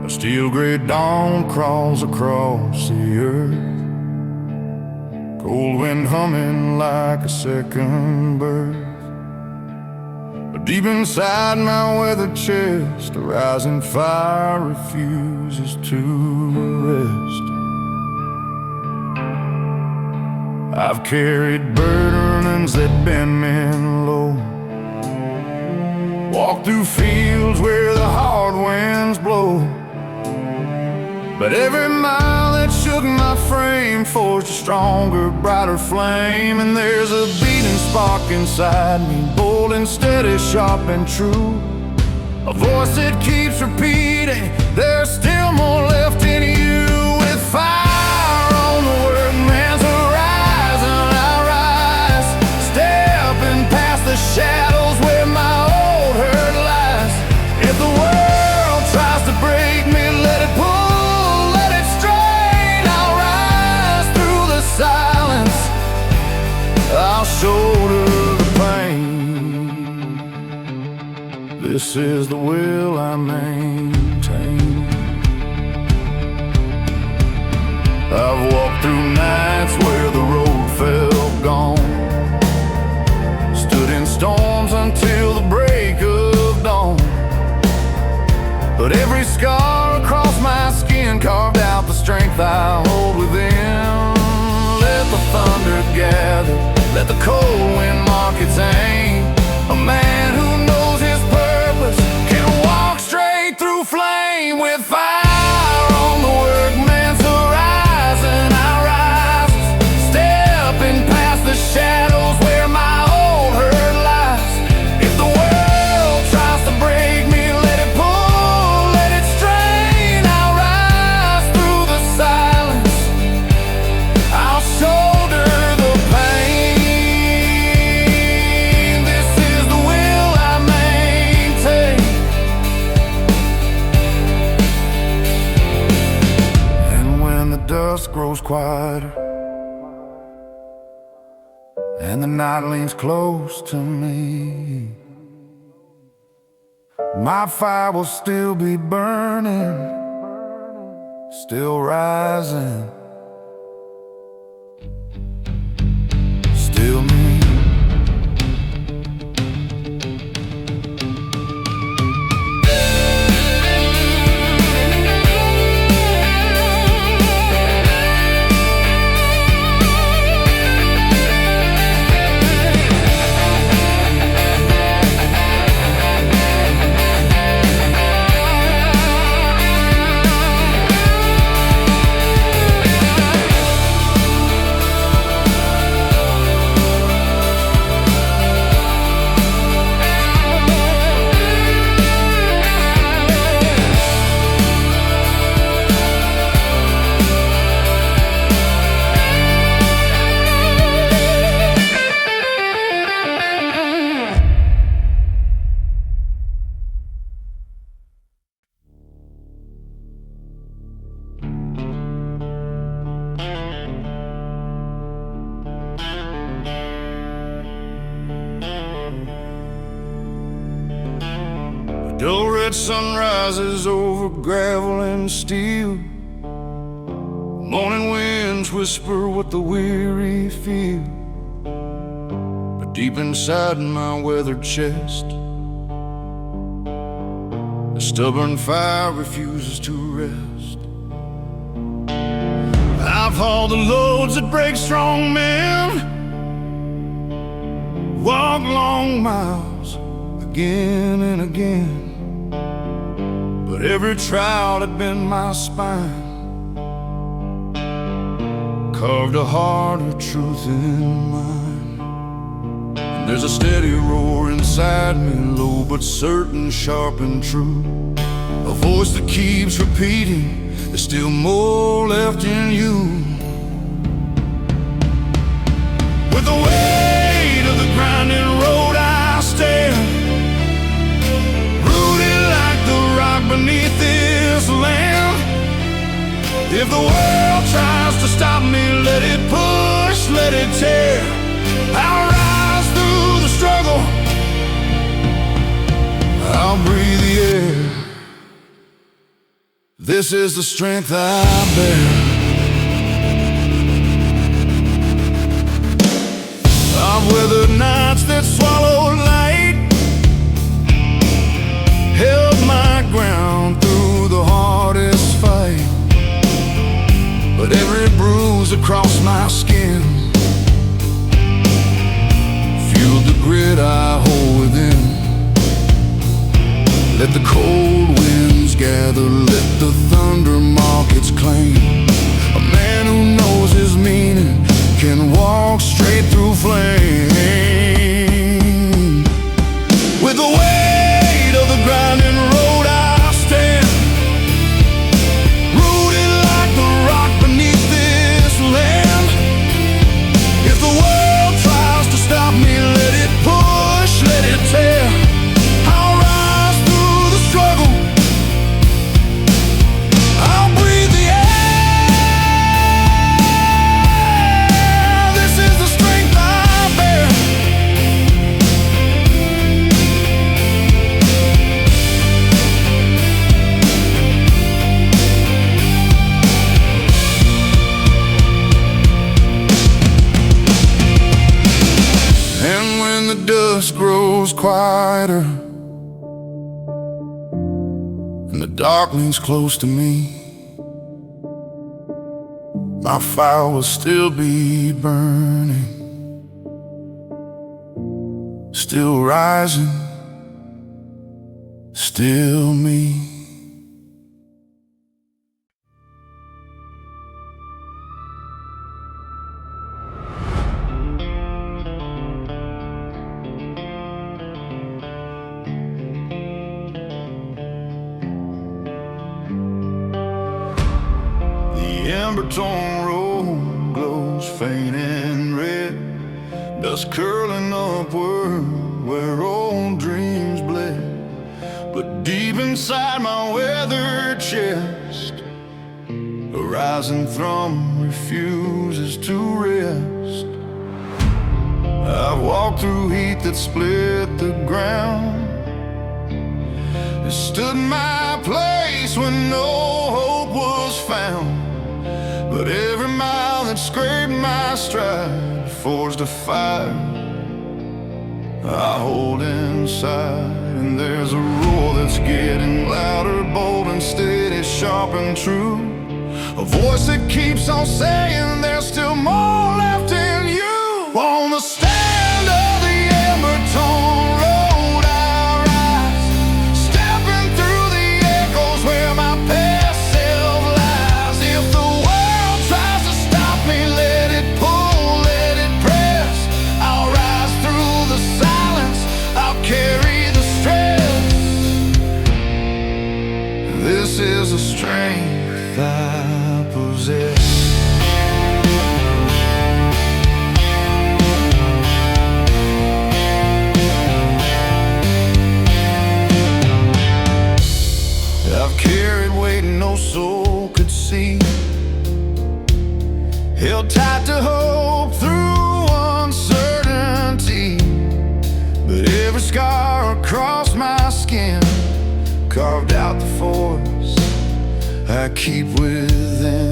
A steel gray dawn crawls across the earth, cold wind humming like a second birth. But deep inside my weathered chest, a rising fire refuses to rest. I've carried burdens that bend men low, walked through fields where the hard winds blow. But every mile that shook my frame forged a stronger, brighter flame. And there's a beating spark inside me, bold and steady, sharp and true. A voice that keeps repeating, there's still more left in you. With fire on the workman's horizon, I rise, stepping past the shadows where my old hurt lies. If the world tries to break me, let it pull. I'll shoulder the pain. This is the will I maintain. I've walked through nights where the road felt gone, stood in storms until the break of dawn. But every scar across my skin carved out the strength I hold within. Let the thunder gather, let the cold wind mark its aim. A man who knows his purpose can walk straight through flame. With fire on the workman's horizon, I rise, stepping past the shadows where my old hurt lies. If the world tries to break me, let it pull, let it strain. I'll rise through the silence, I'll shoulder the pain. This is the will I maintain. And when the dusk grows quieter and the night leans close to me, my fire will still be burning, still rising, still me. Dull red sun rises over gravel and steel. Morning winds whisper what the weary feel. But deep inside my weathered chest, a stubborn fire refuses to rest. I've hauled the loads that break strong men, walked long miles again and again. But every trial had been my spine, carved a harder truth in mine. And there's a steady roar inside me, low but certain, sharp and true. A voice that keeps repeating, there's still more left in you. With the weight of the grinding road I stand, beneath this land. If the world world tries to stop me, let it push, let it tear. I'll rise through the struggle, I'll breathe the air. This is the strength I bear. I've weathered nights that swallowed light, held my ground through the hardest fight. But every bruise across my skin fueled the grit I hold within. Let the cold winds gather, let the thunder mark its claim. A man who knows his meaning can walk straight through flame. With the weight of the grinding road I stand, rooted like the rock beneath this land. If the world tries to stop me, let it push, let it tear. I'll rise through the struggle, I'll breathe the air. This is the strength I bear. And when the dust grows quieter and the dark leans close to me, my fire will still be burning, still rising, still me. The ember-torn road glows faint and red, dust curling upward where old dreams bled. But deep inside my weathered chest, a rising thrum refuses to rest. I've walked through heat that split the ground, and stood my place when no hope was found. But every mile that scraped my stride forged a fire I hold inside. And there's a roar that's getting louder, bold and steady, sharp and true. A voice that keeps on saying there's still more left in you. On the stand of the ember-torn road I rise, stepping through the echoes where my past self lies. If the world tries to stop me, let it pull, let it press. I'll rise through the silence, I'll carry the stress. This is the strength I possess. I've carried weight no soul could see, held tight to hope through uncertainty. But every scar across my skin carved out the force I keep within.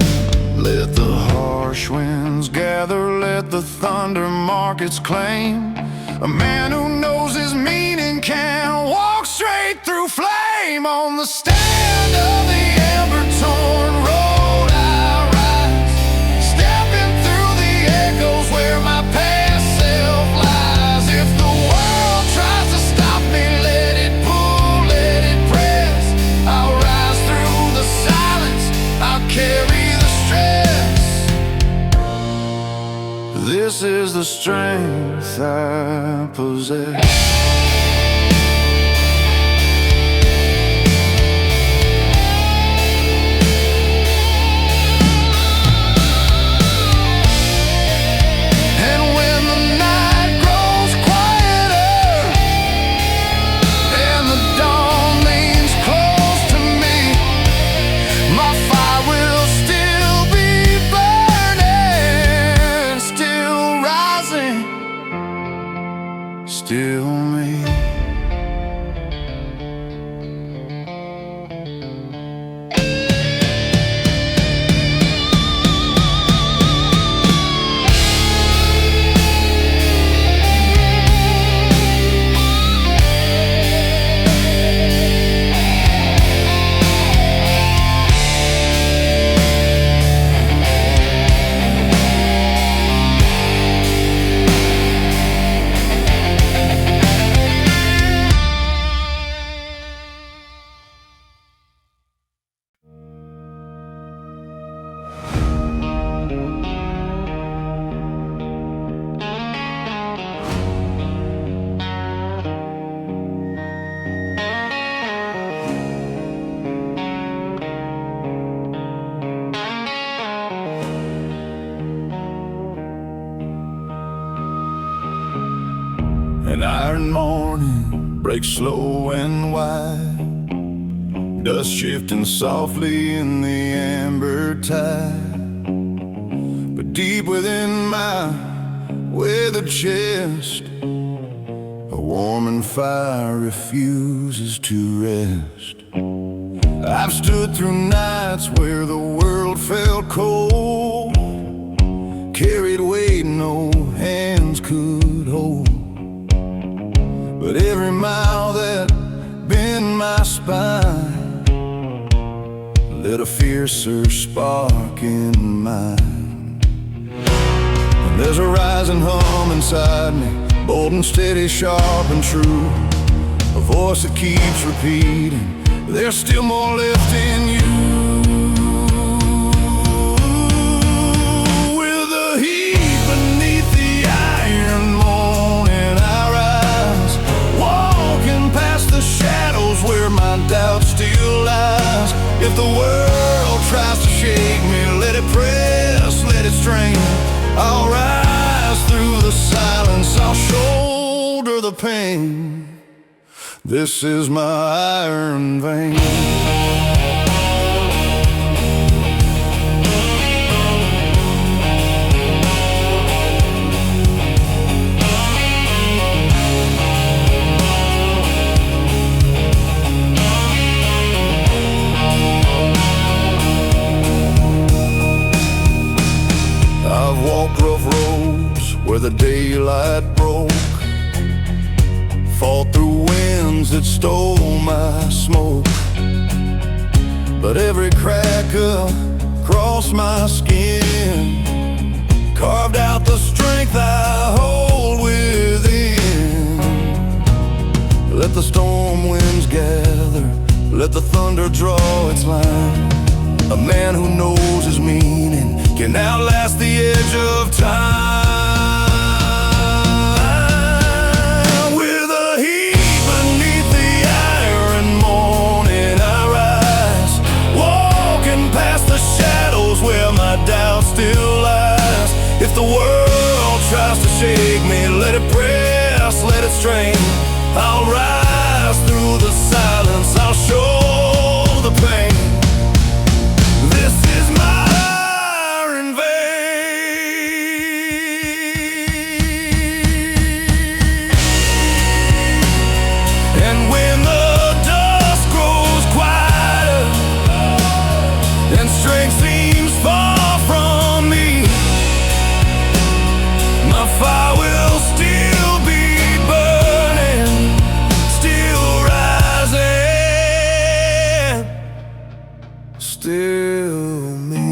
Let the harsh winds gather, let the thunder mark its claim. A man who knows his meaning can walk straight through flame. On the stand of the ember-torn road I rise, stepping through the echoes where my past self lies. If the world tries to stop me, let it pull, let it press. I'll rise through the silence, I'll carry the stress. This is the strength I possess. iron morning breaks slow and wide, dust shifting softly in the amber tide. But deep within my weathered chest, a warming fire refuses to rest. I've stood through nights where the world felt cold, carried weight no hands could hold. But every mile that bent my spine lit a fiercer spark in mine. And there's a rising hum inside me, bold and steady, sharp and true, a voice that keeps repeating, there's still more left in you. With the heat beneath the iron morning I rise, walking past the shadows where my doubt still lies. If the world tries to shake me, let it press, let it strain. I'll rise through the silence, I'll shoulder the pain. This is my iron vein. I've walked rough roads where the daylight broke, fought through winds that stole my smoke. But every crack across my skin carved out the strength I hold within. Let the storm winds gather, let the thunder draw its line. A man who knows his meaning can outlast the edge of time. Still lies. If the world tries to shake me, let it press, let it strain. I'll rise through the silence, I'll show the pain. This is my iron vein. And when the dust grows quieter and strength seems far from me, my fire will still be burning, still rising, still me.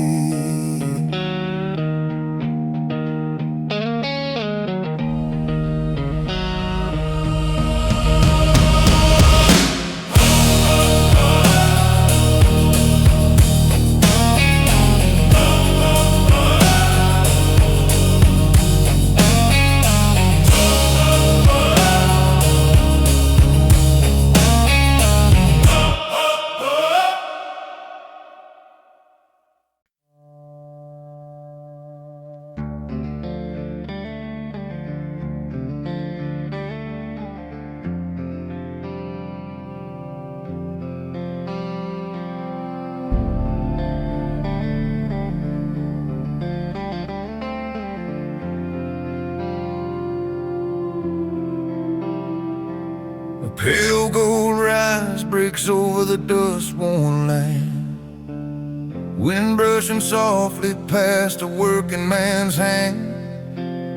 Pale gold rise breaks over the dust-worn land, wind brushing softly past a working man's hand.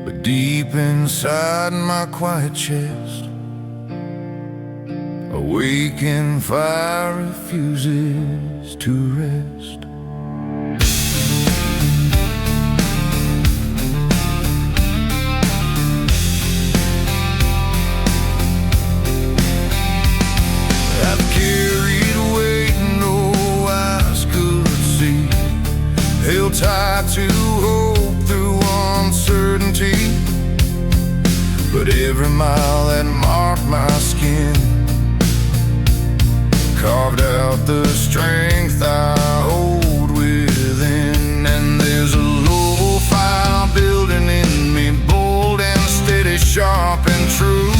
But deep inside my quiet chest, a waking fire refuses to rest. Held tight to hope through uncertainty, but every mile that marked my skin carved out the strength I hold within. And there's a low fire building in me, bold and steady, sharp and true,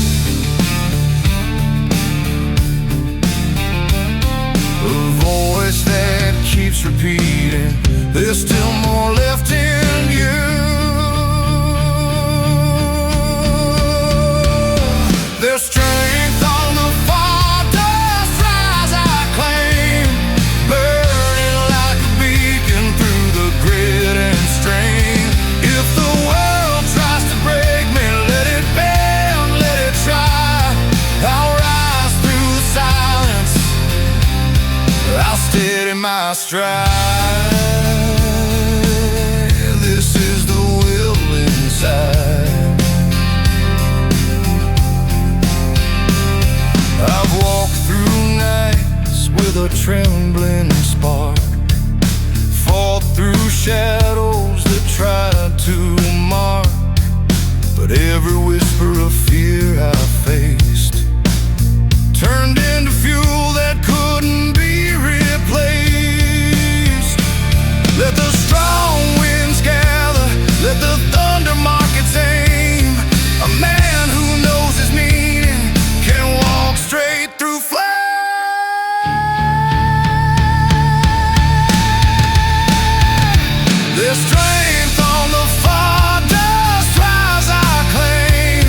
There's still more left in you. There's strength on the far dust rise I claim, burning like a beacon through the grit and strain. If the world tries to break me, let it bend, let it try. I'll rise through the silence, I'll steady my stride. This is the will inside. I've walked through nights with a trembling spark, fought through shadows that tried to mark, but every whisper of fear I faced turned into fuel that couldn't be replaced. Let the strong winds gather, let the thunder mark its aim. A man who knows his meaning can walk straight through flames. There's strength on the far dust rise I claim,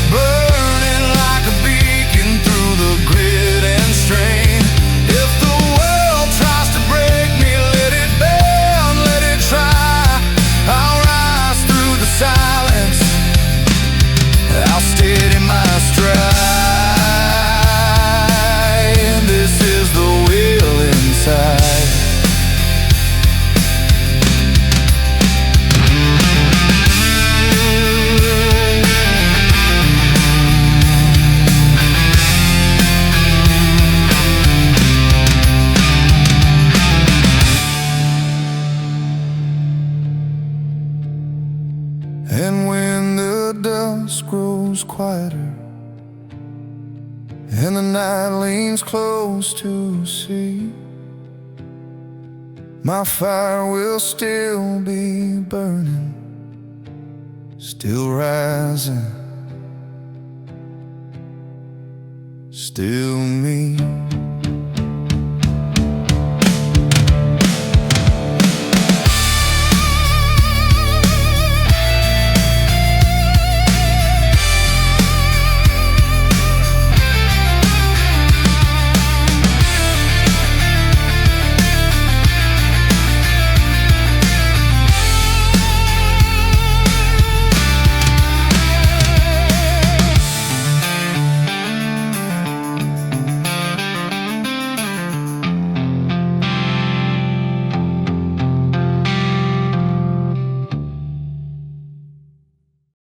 burning like a beacon through the grit and strain. If the world tries to break me, let it bend, let it try. I'll rise through the silence, I'll steady my stride. This is the will inside. And when the dusk grows quieter and the night leans close to sea, my fire will still be burning, still rising, still me.